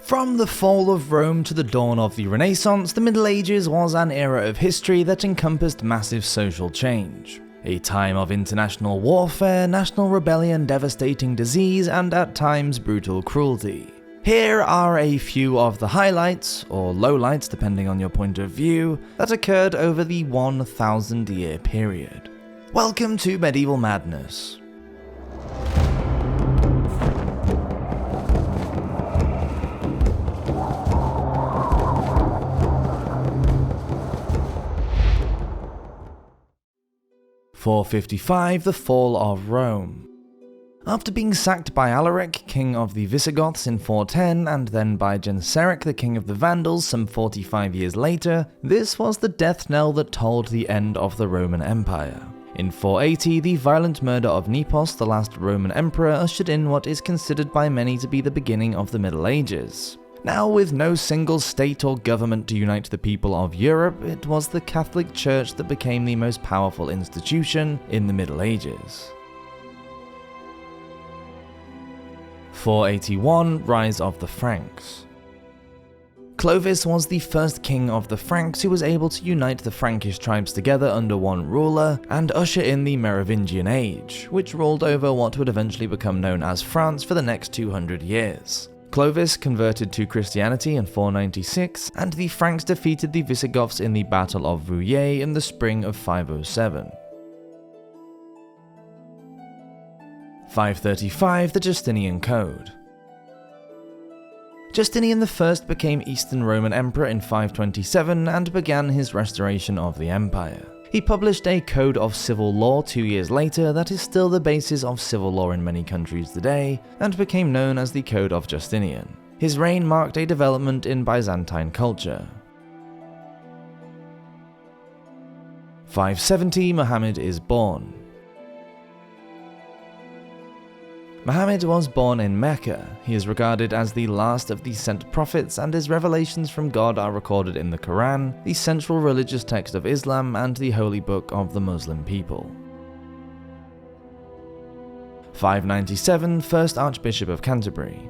From the fall of Rome to the dawn of the Renaissance, the Middle Ages was an era of history that encompassed massive social change. A time of international warfare, national rebellion, devastating disease, and at times brutal cruelty. Here are a few of the highlights, or lowlights depending on your point of view, that occurred over the 1,000-year period. Welcome to Medieval Madness. (455) The Fall of Rome. After being sacked by Alaric, king of the Visigoths in 410, and then by Genseric, the king of the Vandals, some 45 years later, this was the death knell that tolled the end of the Roman Empire. In 480, the violent murder of Nepos, the last Roman emperor, ushered in what is considered by many to be the beginning of the Middle Ages. Now, with no single state or government to unite the people of Europe, it was the Catholic Church that became the most powerful institution in the Middle Ages. 481 Rise of the Franks. Clovis was the first king of the Franks who was able to unite the Frankish tribes together under one ruler and usher in the Merovingian Age, which ruled over what would eventually become known as France for the next 200 years. Clovis converted to Christianity in 496, and the Franks defeated the Visigoths in the Battle of Vouillé in the spring of 507. 535 The Justinian Code. Justinian I became Eastern Roman Emperor in 527 and began his restoration of the empire. He published a code of civil law 2 years later that is still the basis of civil law in many countries today, and became known as the Code of Justinian. His reign marked a development in Byzantine culture. 570 Muhammad is born. Muhammad was born in Mecca. He is regarded as the last of the sent prophets, and his revelations from God are recorded in the Quran, the central religious text of Islam and the holy book of the Muslim people. 597 First Archbishop of Canterbury.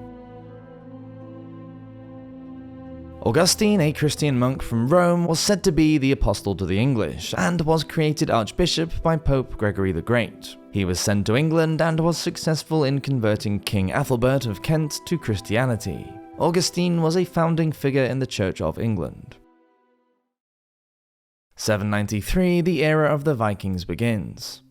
Augustine, a Christian monk from Rome, was said to be the apostle to the English, and was created archbishop by Pope Gregory the Great. He was sent to England and was successful in converting King Ethelbert of Kent to Christianity. Augustine was a founding figure in the Church of England. 793 The era of the Vikings begins.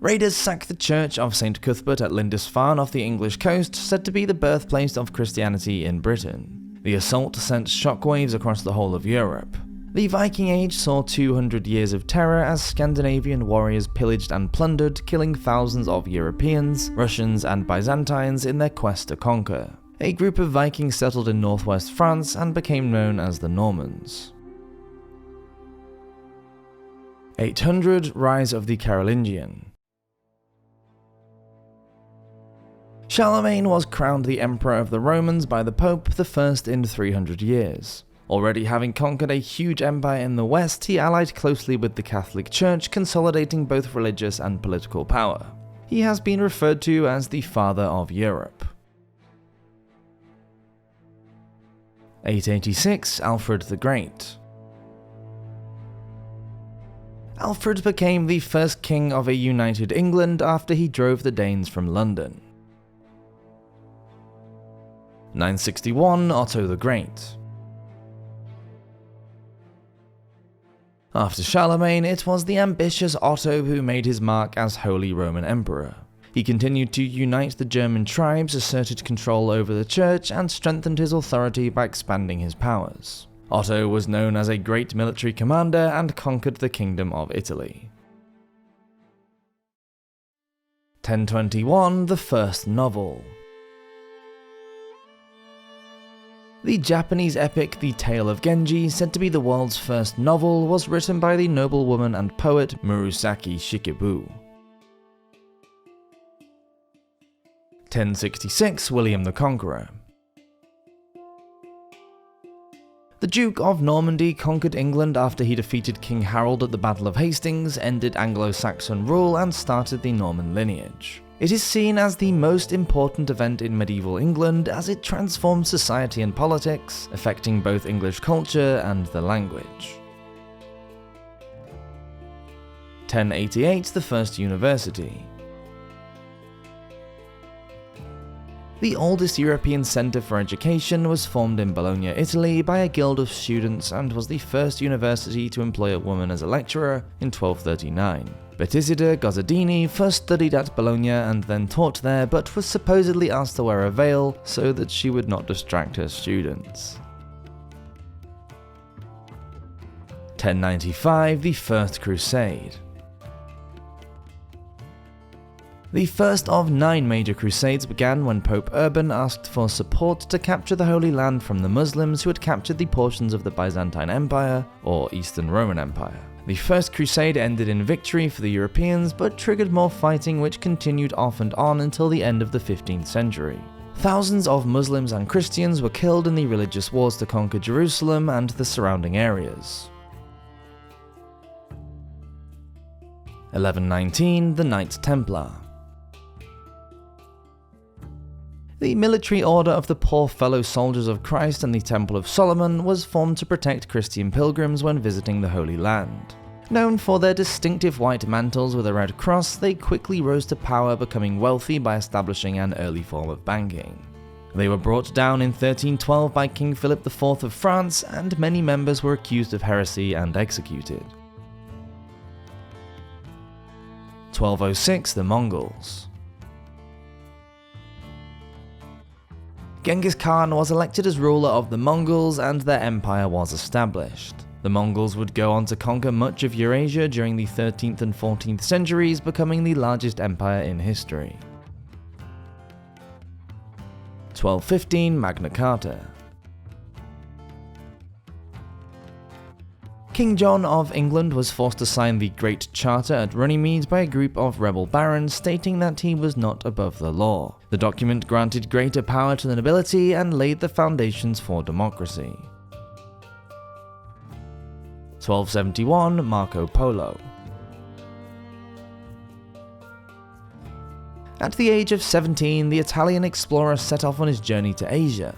Raiders sacked the church of St. Cuthbert at Lindisfarne off the English coast, said to be the birthplace of Christianity in Britain. The assault sent shockwaves across the whole of Europe. The Viking Age saw 200 years of terror as Scandinavian warriors pillaged and plundered, killing thousands of Europeans, Russians, and Byzantines in their quest to conquer. A group of Vikings settled in northwest France and became known as the Normans. 800 Rise of the Carolingian. Charlemagne was crowned the Emperor of the Romans by the Pope, the first in 300 years. Already having conquered a huge empire in the west, he allied closely with the Catholic Church, consolidating both religious and political power. He has been referred to as the Father of Europe. 886 Alfred the Great. Alfred became the first king of a united England after he drove the Danes from London. 961 Otto the Great. After Charlemagne, it was the ambitious Otto who made his mark as Holy Roman Emperor. He continued to unite the German tribes, asserted control over the church, and strengthened his authority by expanding his powers. Otto was known as a great military commander and conquered the Kingdom of Italy. 1021 The First Novel. The Japanese epic The Tale of Genji, said to be the world's first novel, was written by the noblewoman and poet Murasaki Shikibu. 1066 William the Conqueror. The Duke of Normandy conquered England after he defeated King Harold at the Battle of Hastings, ended Anglo-Saxon rule, and started the Norman lineage. It is seen as the most important event in medieval England as it transformed society and politics, affecting both English culture and the language. 1088, the first university. The oldest European centre for education was formed in Bologna, Italy by a guild of students and was the first university to employ a woman as a lecturer in 1239. Bettisida Gozzardini first studied at Bologna and then taught there, but was supposedly asked to wear a veil so that she would not distract her students. 1095, the First Crusade. The first of 9 major crusades began when Pope Urban asked for support to capture the Holy Land from the Muslims who had captured the portions of the Byzantine Empire, or Eastern Roman Empire. The First Crusade ended in victory for the Europeans, but triggered more fighting which continued off and on until the end of the 15th century. Thousands of Muslims and Christians were killed in the religious wars to conquer Jerusalem and the surrounding areas. 1119, the Knights Templar. The military order of the Poor Fellow Soldiers of Christ and the Temple of Solomon was formed to protect Christian pilgrims when visiting the Holy Land. Known for their distinctive white mantles with a red cross, they quickly rose to power, becoming wealthy by establishing an early form of banking. They were brought down in 1312 by King Philip IV of France, and many members were accused of heresy and executed. 1206, the Mongols. Genghis Khan was elected as ruler of the Mongols and their empire was established. The Mongols would go on to conquer much of Eurasia during the 13th and 14th centuries, becoming the largest empire in history. 1215, Magna Carta. King John of England was forced to sign the Great Charter at Runnymede by a group of rebel barons stating that he was not above the law. The document granted greater power to the nobility and laid the foundations for democracy. 1271, Marco Polo. At the age of 17, the Italian explorer set off on his journey to Asia.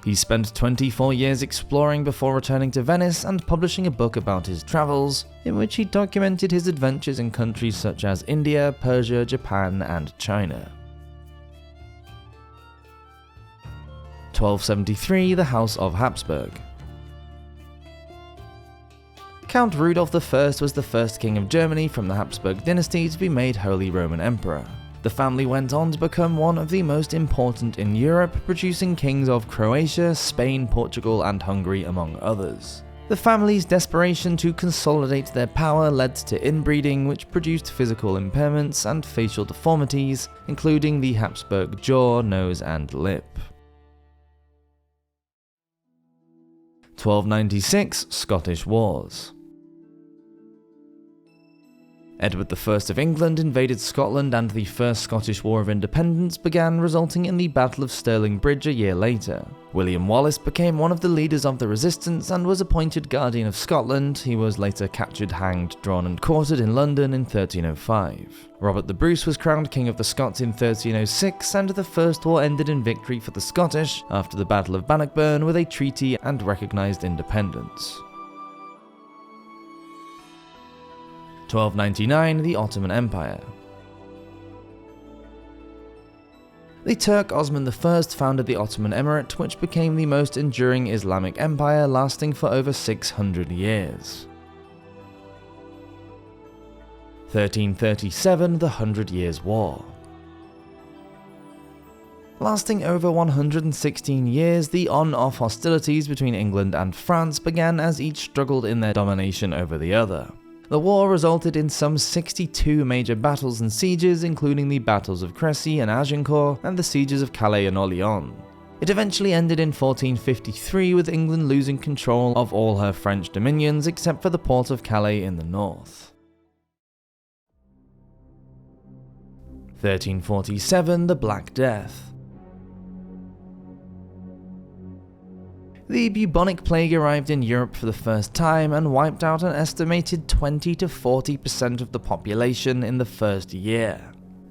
He spent 24 years exploring before returning to Venice and publishing a book about his travels, in which he documented his adventures in countries such as India, Persia, Japan, and China. 1273, the House of Habsburg. Count Rudolf I was the first king of Germany from the Habsburg dynasty to be made Holy Roman Emperor. The family went on to become one of the most important in Europe, producing kings of Croatia, Spain, Portugal, and Hungary, among others. The family's desperation to consolidate their power led to inbreeding, which produced physical impairments and facial deformities, including the Habsburg jaw, nose, and lip. 1296, Scottish Wars. Edward I of England invaded Scotland and the First Scottish War of Independence began, resulting in the Battle of Stirling Bridge a year later. William Wallace became one of the leaders of the resistance and was appointed Guardian of Scotland. He was later captured, hanged, drawn and quartered in London in 1305. Robert the Bruce was crowned King of the Scots in 1306, and the First War ended in victory for the Scottish after the Battle of Bannockburn with a treaty and recognised independence. 1299, the Ottoman Empire. The Turk Osman I founded the Ottoman Emirate, which became the most enduring Islamic empire, lasting for over 600 years. 1337, the 100 Years' War. Lasting over 116 years, the on-off hostilities between England and France began as each struggled in their domination over the other. The war resulted in some 62 major battles and sieges, including the battles of Crécy and Agincourt and the sieges of Calais and Orléans. It eventually ended in 1453, with England losing control of all her French dominions except for the port of Calais in the north. 1347, the Black Death. The bubonic plague arrived in Europe for the first time and wiped out an estimated 20 to 40% of the population in the first year.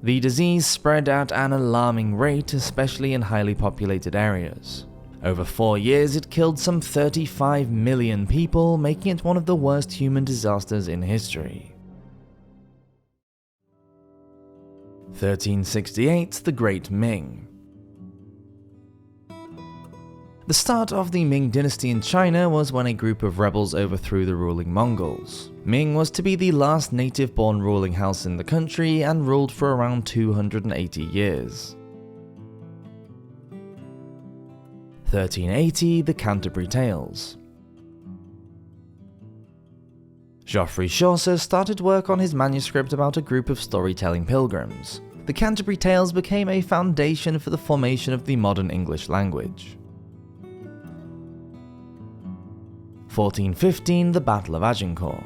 The disease spread at an alarming rate, especially in highly populated areas. Over 4 years, it killed some 35 million people, making it one of the worst human disasters in history. 1368, the Great Ming. The start of the Ming dynasty in China was when a group of rebels overthrew the ruling Mongols. Ming was to be the last native-born ruling house in the country and ruled for around 280 years. 1380, the Canterbury Tales. Geoffrey Chaucer started work on his manuscript about a group of storytelling pilgrims. The Canterbury Tales became a foundation for the formation of the modern English language. 1415, the Battle of Agincourt.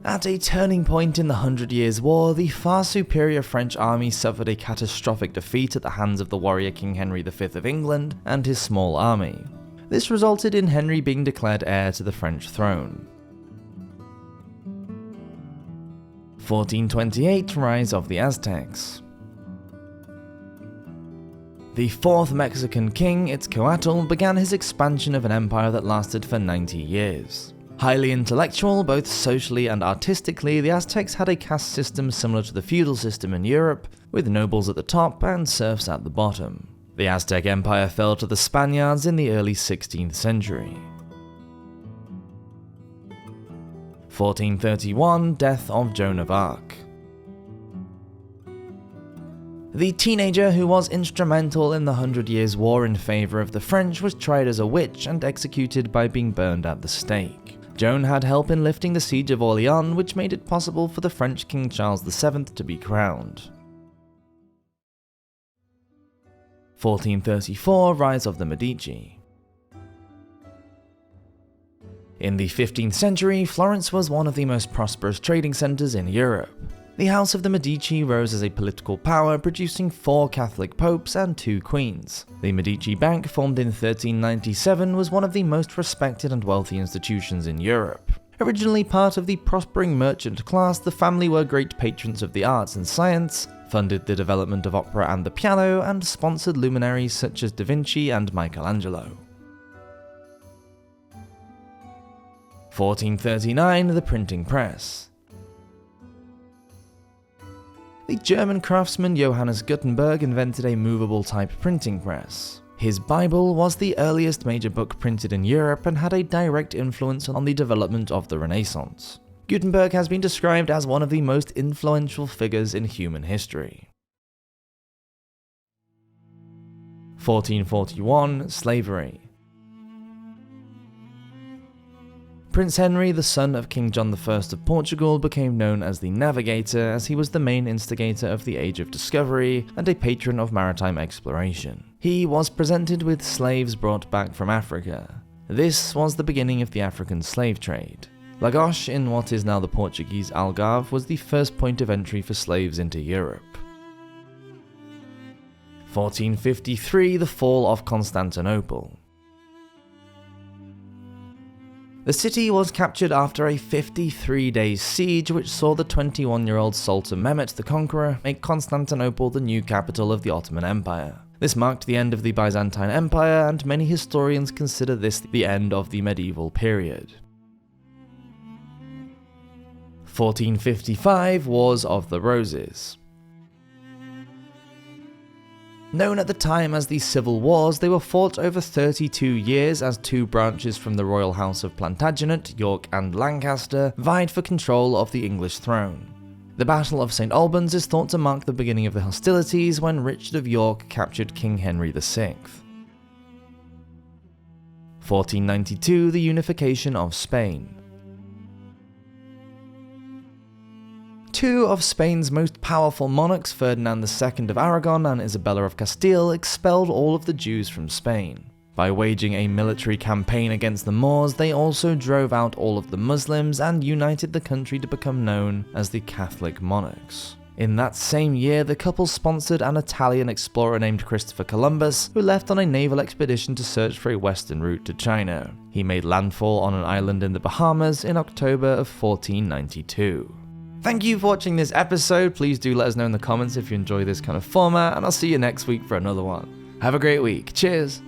At a turning point in the Hundred Years' War, the far superior French army suffered a catastrophic defeat at the hands of the warrior King Henry V of England and his small army. This resulted in Henry being declared heir to the French throne. 1428, Rise of the Aztecs. The fourth Mexican king, Itzcoatl, began his expansion of an empire that lasted for 90 years. Highly intellectual, both socially and artistically, the Aztecs had a caste system similar to the feudal system in Europe, with nobles at the top and serfs at the bottom. The Aztec Empire fell to the Spaniards in the early 16th century. 1431, Death of Joan of Arc. The teenager who was instrumental in the 100 Years' War in favour of the French was tried as a witch and executed by being burned at the stake. Joan had help in lifting the siege of Orleans, which made it possible for the French King Charles VII to be crowned. 1434, Rise of the Medici. In the 15th century, Florence was one of the most prosperous trading centres in Europe. The House of the Medici rose as a political power, producing 4 Catholic popes and 2 queens. The Medici Bank, formed in 1397, was one of the most respected and wealthy institutions in Europe. Originally part of the prospering merchant class, the family were great patrons of the arts and science, funded the development of opera and the piano, and sponsored luminaries such as Da Vinci and Michelangelo. 1439, the Printing Press. The German craftsman Johannes Gutenberg invented a movable type printing press. His Bible was the earliest major book printed in Europe and had a direct influence on the development of the Renaissance. Gutenberg has been described as one of the most influential figures in human history. 1441, Slavery. Prince Henry, the son of King John I of Portugal, became known as the Navigator as he was the main instigator of the Age of Discovery and a patron of maritime exploration. He was presented with slaves brought back from Africa. This was the beginning of the African slave trade. Lagos, in what is now the Portuguese Algarve, was the first point of entry for slaves into Europe. 1453, the Fall of Constantinople. The city was captured after a 53-day siege which saw the 21-year-old Sultan Mehmet the Conqueror make Constantinople the new capital of the Ottoman Empire. This marked the end of the Byzantine Empire, and many historians consider this the end of the medieval period. 1455, Wars of the Roses. Known at the time as the Civil Wars, they were fought over 32 years as 2 branches from the royal house of Plantagenet, York and Lancaster, vied for control of the English throne. The Battle of St. Albans is thought to mark the beginning of the hostilities when Richard of York captured King Henry VI. 1492, the Unification of Spain. 2 of Spain's most powerful monarchs, Ferdinand II of Aragon and Isabella of Castile, expelled all of the Jews from Spain. By waging a military campaign against the Moors, they also drove out all of the Muslims and united the country to become known as the Catholic monarchs. In that same year, the couple sponsored an Italian explorer named Christopher Columbus, who left on a naval expedition to search for a western route to China. He made landfall on an island in the Bahamas in October of 1492. Thank you for watching this episode. Please do let us know in the comments if you enjoy this kind of format, and I'll see you next week for another one. Have a great week. Cheers!